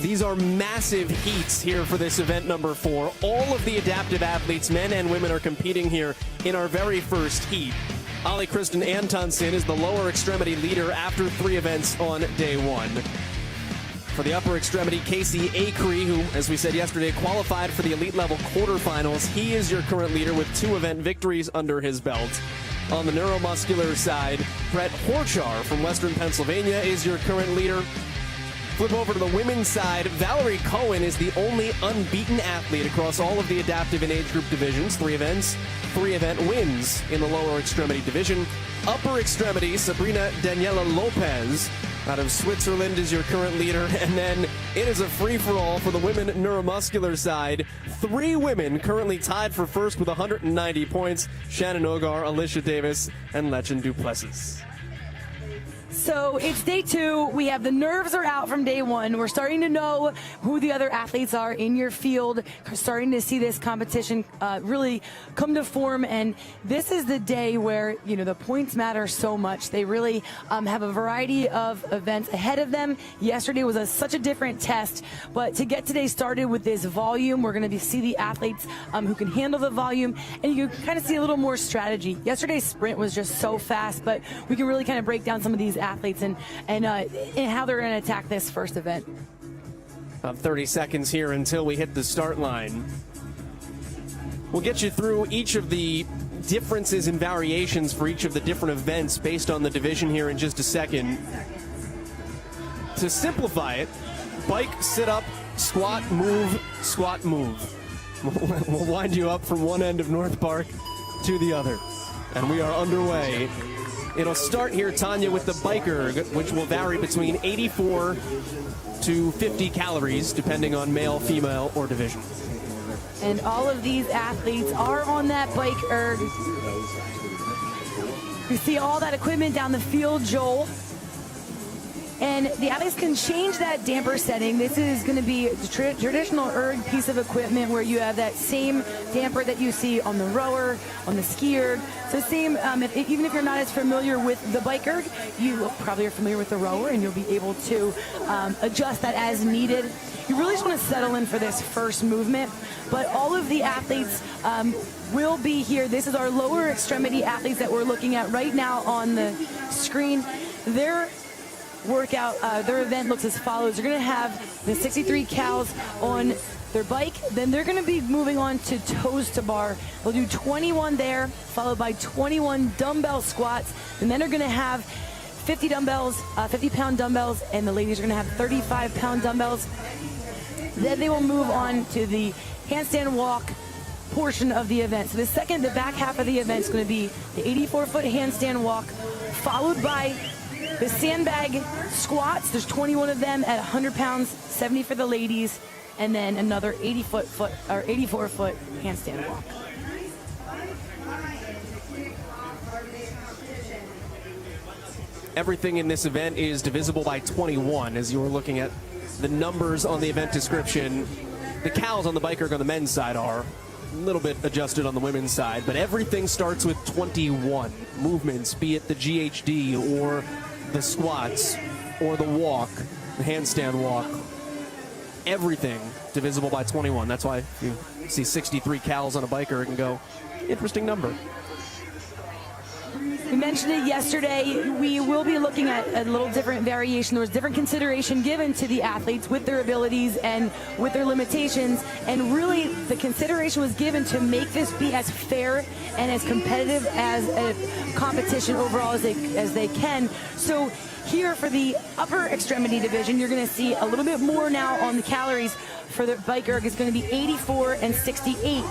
These are massive heats here for this event number 4. All of the adaptive athletes, men and women, are competing here in our very first heat. Ali Kristen Antonsen is the lower extremity leader after 3 events on day 1. For the upper extremity, Casey Acree, who, as we said yesterday, qualified for the elite level quarterfinals. He is your current leader with 2 event victories under his belt. On the neuromuscular side, Brett Horchar from Western Pennsylvania is your current leader. Flip over to the women's side. Valerie Cohen is the only unbeaten athlete across all of the adaptive and age group divisions. 3 events, 3 event wins in the lower extremity division. Upper extremity, Sabrina Daniela Lopez out of Switzerland is your current leader. And then it is a free-for-all for the women neuromuscular side. 3 women currently tied for first with 190 points. Shannon Ogar, Alicia Davis, and Lechen Duplessis. So it's day 2. We have the nerves are out from day 1. We're starting to know who the other athletes are in your field. We're starting to see this competition really come to form. And this is the day where, you know, the points matter so much. They really have a variety of events ahead of them. Yesterday was such a different test. But to get today started with this volume, we're going to see the athletes who can handle the volume. And you can kind of see a little more strategy. Yesterday's sprint was just so fast, but we can really kind of break down some of these athletes and how they're going to attack this first event. 30 seconds here until we hit the start line. We'll get you through each of the differences and variations for each of the different events based on the division here in just a second. To simplify it, bike, sit up, squat, move, squat, move. We'll wind you up from one end of North Park to the other. And we are underway. It'll start here, Tanya, with the bike erg, which will vary between 84 to 50 calories, depending on male, female, or division. And all of these athletes are on that bike erg. You see all that equipment down the field, Joel. And the athletes can change that damper setting. This is going to be the traditional erg piece of equipment where you have that same damper that you see on the rower, on the ski erg. So same, even if you're not as familiar with the bike erg, you probably are familiar with the rower, and you'll be able to adjust that as needed. You really just want to settle in for this first movement. But all of the athletes will be here. This is our lower extremity athletes that we're looking at right now on the screen. Their workout, their event looks as follows. They're going to have the 63 cals on their bike. Then they're going to be moving on to toes to bar. They'll do 21 there, followed by 21 dumbbell squats. And then they're going to have 50 dumbbells, 50-pound dumbbells, and the ladies are going to have 35-pound dumbbells. Then they will move on to the handstand walk portion of the event. So the back half of the event is going to be the 84-foot handstand walk, followed by the sandbag squats. There's 21 of them at 100 pounds, 70 for the ladies, and then another 84-foot handstand walk. Everything in this event is divisible by 21, as you were looking at the numbers on the event description. The cals on the bike erg on the men's side are a little bit adjusted on the women's side, but everything starts with 21 movements, be it the GHD or the squats or the walk, the handstand walk. Everything divisible by 21. That's why you see 63 cals on a bike erg and go, interesting number. We mentioned it yesterday. We will be looking at a little different variation. There was different consideration given to the athletes with their abilities and with their limitations. And really, the consideration was given to make this be as fair and as competitive as a competition overall as they can. So here for the upper extremity division, you're going to see a little bit more now on the calories. For the bike erg is going to be 84 and 68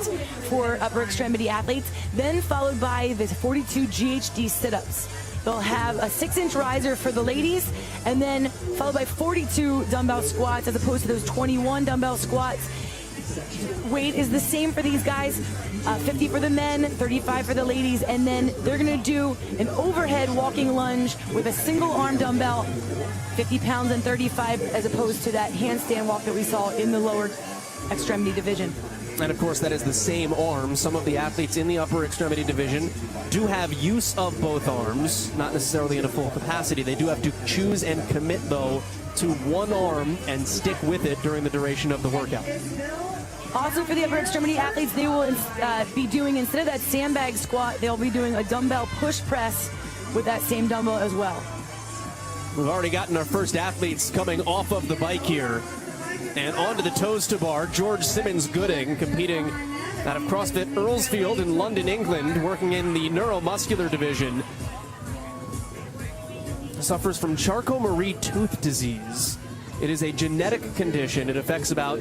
for upper extremity athletes, then followed by the 42 GHD sit-ups. They'll have a 6-inch riser for the ladies, and then followed by 42 dumbbell squats as opposed to those 21 dumbbell squats. Weight is the same for these guys, 50 for the men, 35 for the ladies, and then they're going to do an overhead walking lunge with a single arm dumbbell, 50 pounds and 35, as opposed to that handstand walk that we saw in the lower extremity division. And of course, that is the same arm. Some of the athletes in the upper extremity division do have use of both arms, not necessarily in a full capacity. They do have to choose and commit, though, to one arm and stick with it during the duration of the workout. Also for the upper extremity athletes, they will be doing, instead of that sandbag squat, they'll be doing a dumbbell push press with that same dumbbell as well. We've already gotten our first athletes coming off of the bike here and onto the toes to bar. George Simmons-Gooding competing out of CrossFit Earlsfield in London, England, working in the neuromuscular division. Suffers from Charcot-Marie tooth disease. It is a genetic condition. It affects about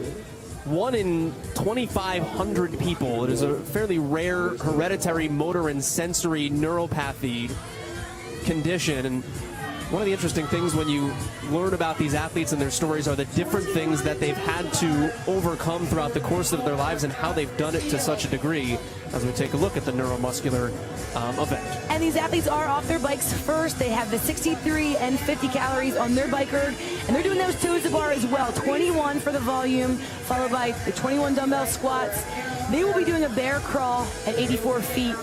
1 in 2,500 people. It is a fairly rare hereditary motor and sensory neuropathy condition. And one of the interesting things when you learn about these athletes and their stories are the different things that they've had to overcome throughout the course of their lives and how they've done it to such a degree as we take a look at the neuromuscular event. And these athletes are off their bikes first. They have the 63 and 50 calories on their bike erg, and they're doing those toes to bar as well. 21 for the volume, followed by the 21 dumbbell squats. They will be doing a bear crawl at 84 feet.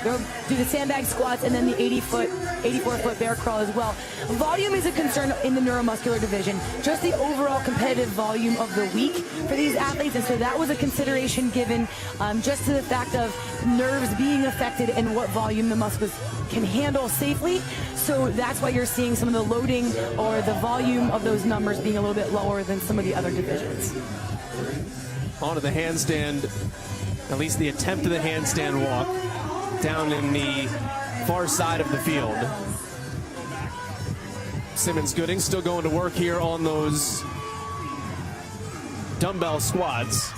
They'll do the sandbag squats and then the 84-foot bear crawl as well. Volume is a concern in the neuromuscular division, just the overall competitive volume of the week for these athletes, and so that was a consideration given just to the fact of nerves being affected and what volume the muscles can handle safely. So that's why you're seeing some of the loading or the volume of those numbers being a little bit lower than some of the other divisions. Onto the handstand, at least the attempt of the handstand walk, down in the far side of the field. Simmons-Gooding still going to work here on those dumbbell squats.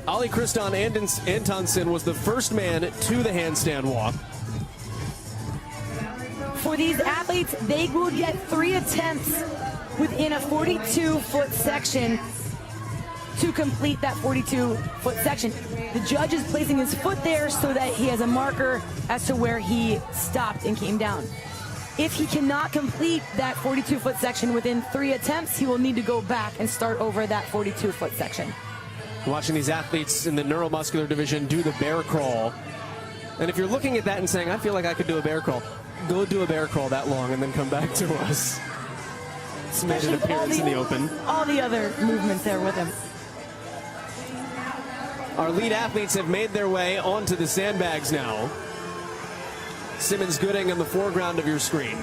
Ali Christian Antonsen was the first man to the handstand walk. For these athletes, they will get 3 attempts within a 42-foot section to complete that 42-foot section. The judge is placing his foot there so that he has a marker as to where he stopped and came down. If he cannot complete that 42-foot section within 3 attempts, he will need to go back and start over that 42-foot section. Watching these athletes in the neuromuscular division do the bear crawl. And if you're looking at that and saying, I feel like I could do a bear crawl, go do a bear crawl that long and then come back to us. It's made an appearance in the open. All the other movements there with him. Our lead athletes have made their way onto the sandbags now. Simmons-Gooding in the foreground of your screen.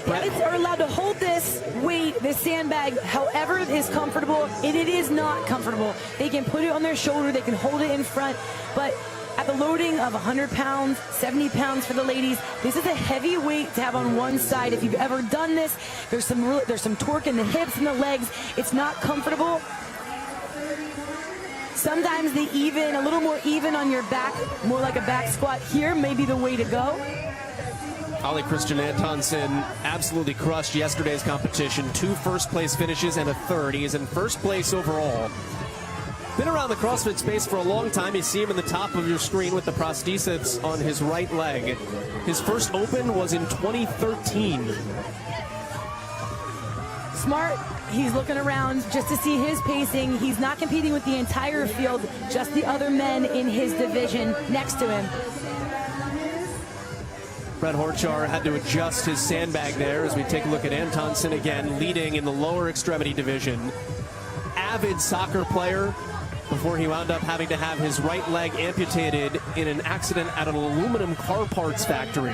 Athletes are allowed to hold this weight, this sandbag, however is comfortable, and it is not comfortable. They can put it on their shoulder, they can hold it in front, but at the loading of 100 pounds, 70 pounds for the ladies, this is a heavy weight to have on one side. If you've ever done this, there's some torque in the hips and the legs. It's not comfortable. Sometimes a little more even on your back, more like a back squat here may be the way to go. Ali Christian Antonsen absolutely crushed yesterday's competition. 2 first-place finishes and a 3rd. He is in first place overall. Been around the CrossFit space for a long time. You see him in the top of your screen with the prosthesis on his right leg. His first open was in 2013. Smart. He's looking around just to see his pacing. He's not competing with the entire field, just the other men in his division next to him. Brett Horchar had to adjust his sandbag there as we take a look at Antonsen again, leading in the lower extremity division. Avid soccer player before he wound up having to have his right leg amputated in an accident at an aluminum car parts factory.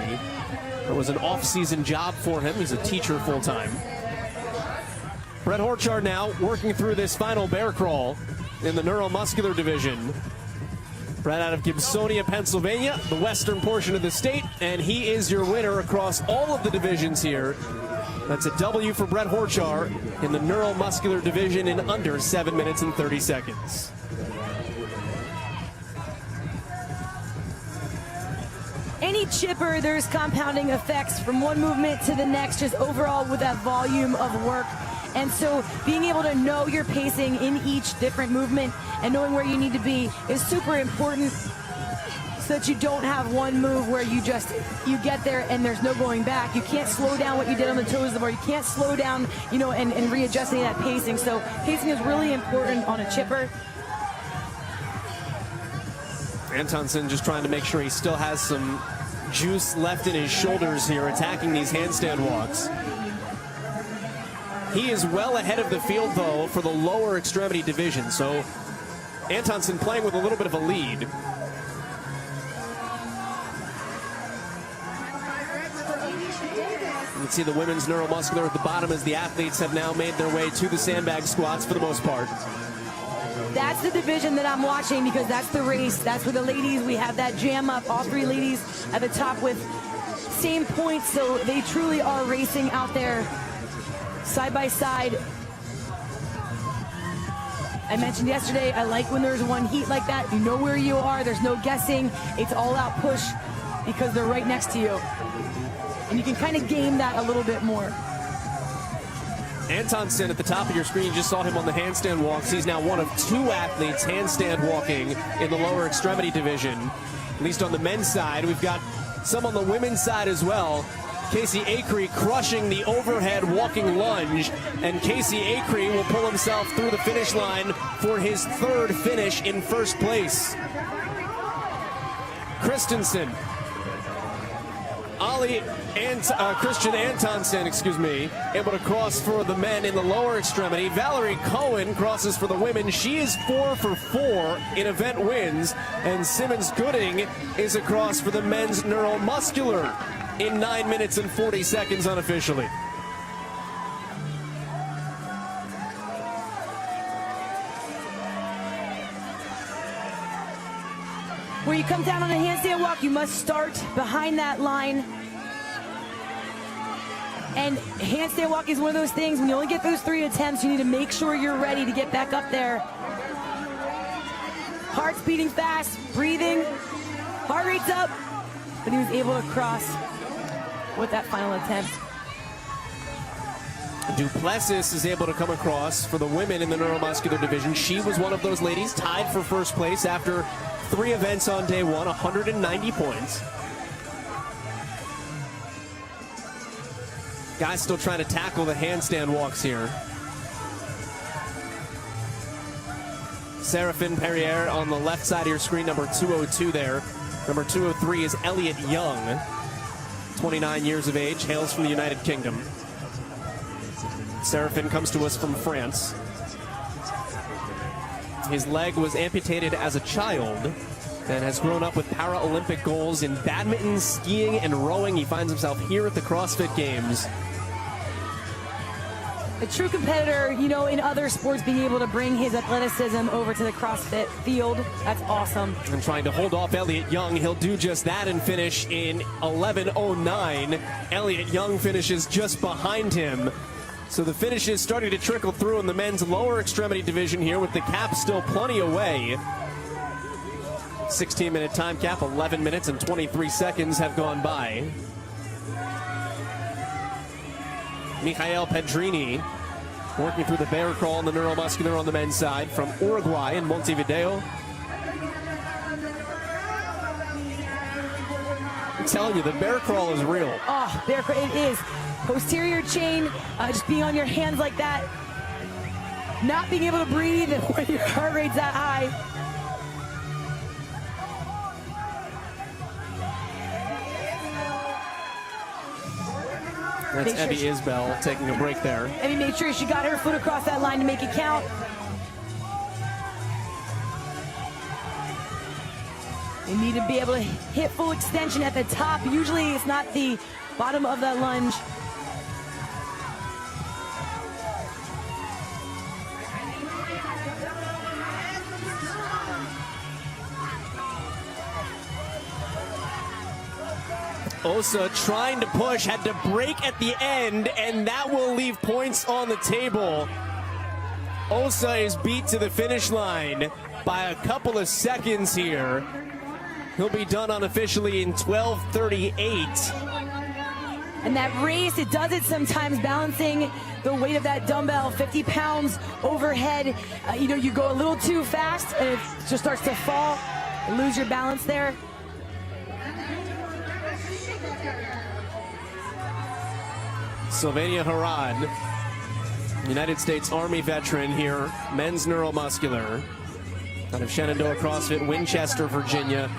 It was an off-season job for him. He's a teacher full-time. Brett Horchar now working through this final bear crawl in the neuromuscular division. Brett out of Gibsonia, Pennsylvania, the western portion of the state, and he is your winner across all of the divisions here. That's a W for Brett Horchar in the neuromuscular division in under 7 minutes and 30 seconds. Any chipper, there's compounding effects from one movement to the next, just overall with that volume of work. And so being able to know your pacing in each different movement and knowing where you need to be is super important so that you don't have one move where you get there and there's no going back. You can't slow down what you did on the toes of the bar. You can't slow down, and readjusting that pacing. So pacing is really important on a chipper. Antonsen just trying to make sure he still has some juice left in his shoulders here, attacking these handstand walks. He is well ahead of the field, though, for the lower extremity division. So Antonsen playing with a little bit of a lead. You can see the women's neuromuscular at the bottom as the athletes have now made their way to the sandbag squats for the most part. That's the division that I'm watching, because that's the race. That's where the ladies, we have that jam up, all three ladies at the top with same points, so they truly are racing out there side by side. I mentioned yesterday, I like when there's one heat like that. You know where you are, there's no guessing. It's all out push because they're right next to you. And you can kind of game that a little bit more. Antonsen at the top of your screen, you just saw him on the handstand walks. He's now one of two athletes handstand walking in the lower extremity division, at least on the men's side. We've got some on the women's side as well. Casey Acree crushing the overhead walking lunge, and Casey Acree will pull himself through the finish line for his third finish in first place. Christensen, Christian Antonsen, able to cross for the men in the lower extremity. Valerie Cohen crosses for the women. She is 4 for 4 in event wins, and Simmons Gooding is across for the men's neuromuscular in 9 minutes and 40 seconds unofficially. When you come down on a handstand walk, you must start behind that line. And handstand walk is one of those things, when you only get those 3 attempts, you need to make sure you're ready to get back up there. Heart's beating fast, breathing, heart rate's up, but he was able to cross with that final attempt. Duplessis is able to come across for the women in the neuromuscular division. She was one of those ladies tied for first place after 3 events on day 1, 190 points. Guys still trying to tackle the handstand walks here. Seraphin Perrier on the left side of your screen, number 202 there. Number 203 is Elliot Young, 29 years of age, hails from the United Kingdom. Seraphin comes to us from France. His leg was amputated as a child and has grown up with Paralympic goals in badminton, skiing, and rowing. He finds himself here at the CrossFit Games. A true competitor, you know, in other sports, being able to bring his athleticism over to the CrossFit field, that's awesome. And trying to hold off Elliot Young, he'll do just that and finish in 11:09. Elliot Young finishes just behind him. So the finish is starting to trickle through in the men's lower extremity division here, with the cap still plenty away. 16-minute time cap, 11 minutes and 23 seconds have gone by. Michael Pedrini working through the bear crawl in the neuromuscular on the men's side from Uruguay in Montevideo. I'm telling you, the bear crawl is real. Oh, bear crawl, it is. Posterior chain, just being on your hands like that. Not being able to breathe when your heart rate's that high. That's Evie Isbell taking a break there. Evie made sure she got her foot across that line to make it count. You need to be able to hit full extension at the top. Usually it's not the bottom of that lunge. Osa trying to push, had to break at the end, and that will leave points on the table. Osa is beat to the finish line by a couple of seconds here. He'll be done unofficially in 12:38. And that race, it does it sometimes, balancing the weight of that dumbbell, 50 pounds overhead. You know, you go a little too fast and it just starts to fall, lose your balance there. Sylvania Harad, United States Army veteran here, men's neuromuscular. out of Shenandoah CrossFit, Winchester, Virginia.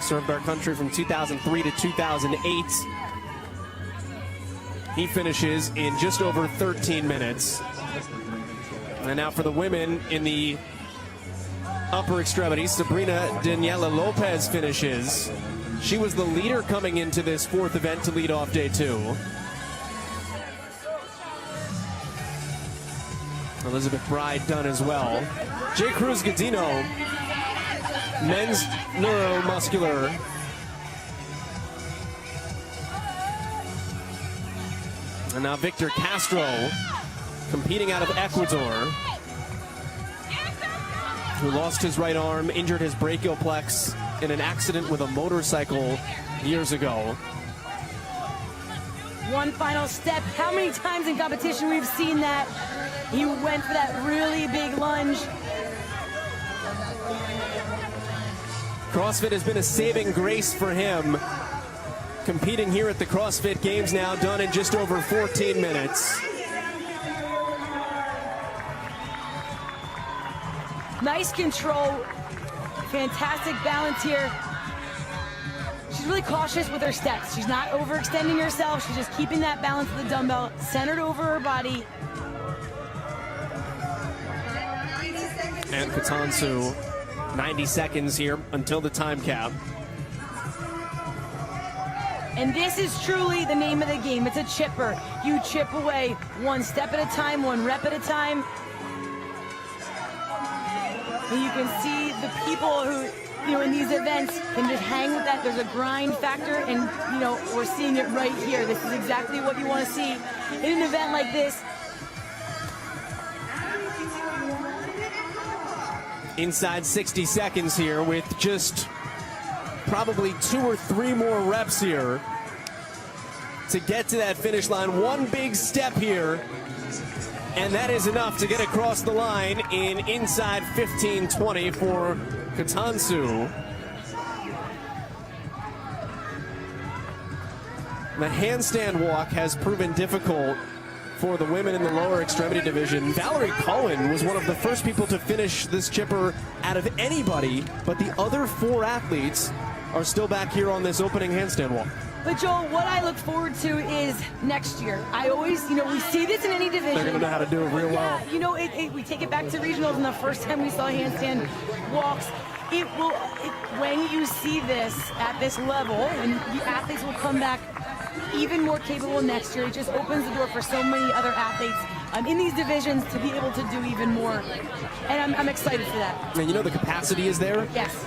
Served our country from 2003 to 2008. He finishes in just over 13 minutes. And now for the women in the upper extremity, Sabrina Daniela Lopez finishes. She was the leader coming into this fourth event to lead off day 2. Elizabeth Bride done as well. J. Cruz Gadino, men's neuromuscular. And now Victor Castro, competing out of Ecuador, who lost his right arm, injured his brachial plex in an accident with a motorcycle years ago. One final step. How many times in competition we've seen that? He went for that really big lunge. CrossFit has been a saving grace for him. Competing here at the CrossFit Games now, done in just over 14 minutes. Nice control, fantastic balance here. She's really cautious with her steps. She's not overextending herself. She's just keeping that balance of the dumbbell centered over her body. And Katansu, 90 seconds here until the time cap. And this is truly the name of the game. It's a chipper. You chip away one step at a time, one rep at a time. And you can see the people who, in these events can just hang with that. There's a grind factor, and, we're seeing it right here. This is exactly what you want to see in an event like this. Inside 60 seconds here with just probably 2 or 3 more reps here to get to that finish line. One big step here, and that is enough to get across the line in inside 15:20 for Katansu. The handstand walk has proven difficult for the women in the lower extremity division. Valerie Cohen was one of the first people to finish this chipper out of anybody, but the other 4 athletes are still back here on this opening handstand walk. But Joel, what I look forward to is next year. I always, we see this in any division. They're going to know how to do it real well. Yeah, we take it back to regionals, and the first time we saw handstand walks, when you see this at this level, and the athletes will come back even more capable next year. It just opens the door for so many other athletes in these divisions to be able to do even more. And I'm excited for that. And the capacity is there? Yes.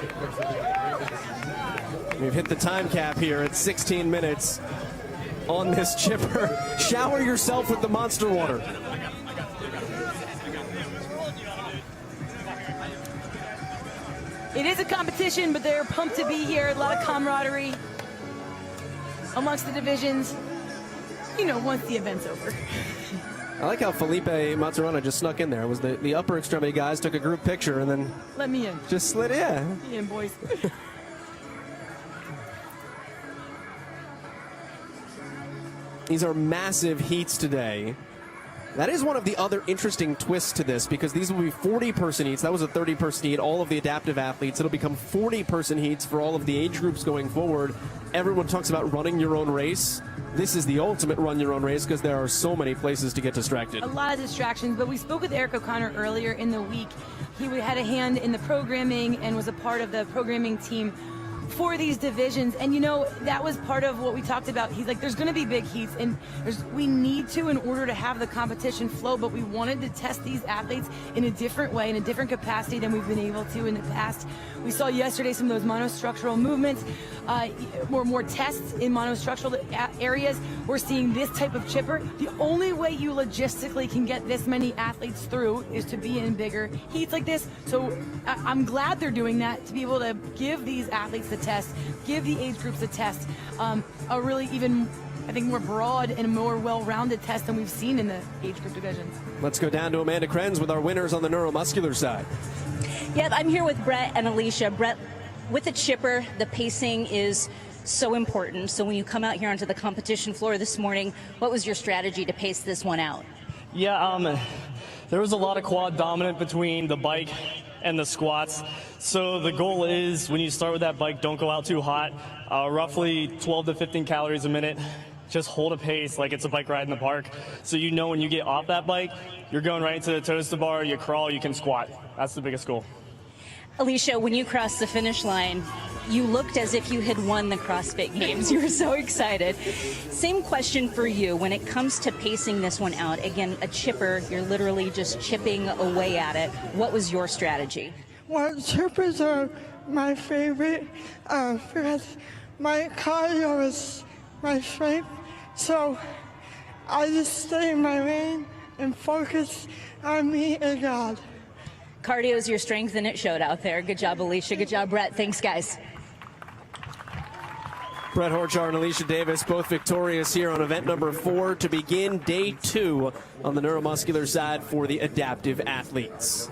We've hit the time cap here at 16 minutes on this chipper. Shower yourself with the monster water. It is a competition, but they're pumped to be here. A lot of camaraderie amongst the divisions, once the event's over. I like how Felipe Maturana just snuck in there. It was the upper extremity guys took a group picture and then let me in. Just slid in. Let me in, boys. These are massive heats today. That is one of the other interesting twists to this, because these will be 40-person heats. That was a 30-person heat, all of the adaptive athletes. It'll become 40-person heats for all of the age groups going forward. Everyone talks about running your own race. This is the ultimate run your own race, because there are so many places to get distracted. A lot of distractions, but we spoke with Eric O'Connor earlier in the week. He had a hand in the programming and was a part of the programming team for these divisions, and that was part of what we talked about. He's like, there's going to be big heats, and we need to in order to have the competition flow, but we wanted to test these athletes in a different way, in a different capacity than we've been able to in the past. We saw yesterday some of those monostructural movements, more tests in monostructural areas. We're seeing this type of chipper. The only way you logistically can get this many athletes through is to be in bigger heats like this. So I'm glad they're doing that, to be able to give these athletes the test, give the age groups a test, a really even, I think, more broad and more well-rounded test than we've seen in the age group divisions. Let's go down to Amanda Krenz with our winners on the neuromuscular side. Yeah, I'm here with Brett and Alicia. Brett, with the chipper, the pacing is so important. So when you come out here onto the competition floor this morning, what was your strategy to pace this one out? Yeah, there was a lot of quad dominant between the bike and the squats. So the goal is, when you start with that bike, don't go out too hot. Roughly 12 to 15 calories a minute. Just hold a pace like it's a bike ride in the park. So you know when you get off that bike, you're going right into the toes to bar, you crawl, you can squat. That's the biggest goal. Alicia, when you crossed the finish line, you looked as if you had won the CrossFit Games. You were so excited. Same question for you. When it comes to pacing this one out, again, a chipper, you're literally just chipping away at it. What was your strategy? Well, chippers are my favorite because my cardio is my strength. So I just stay in my lane and focus on me and God. Cardio is your strength, and it showed out there. Good job, Alicia. Good job, Brett. Thanks, guys. Brett Horchar and Alicia Davis both victorious here on event number 4 to begin day 2 on the neuromuscular side for the adaptive athletes.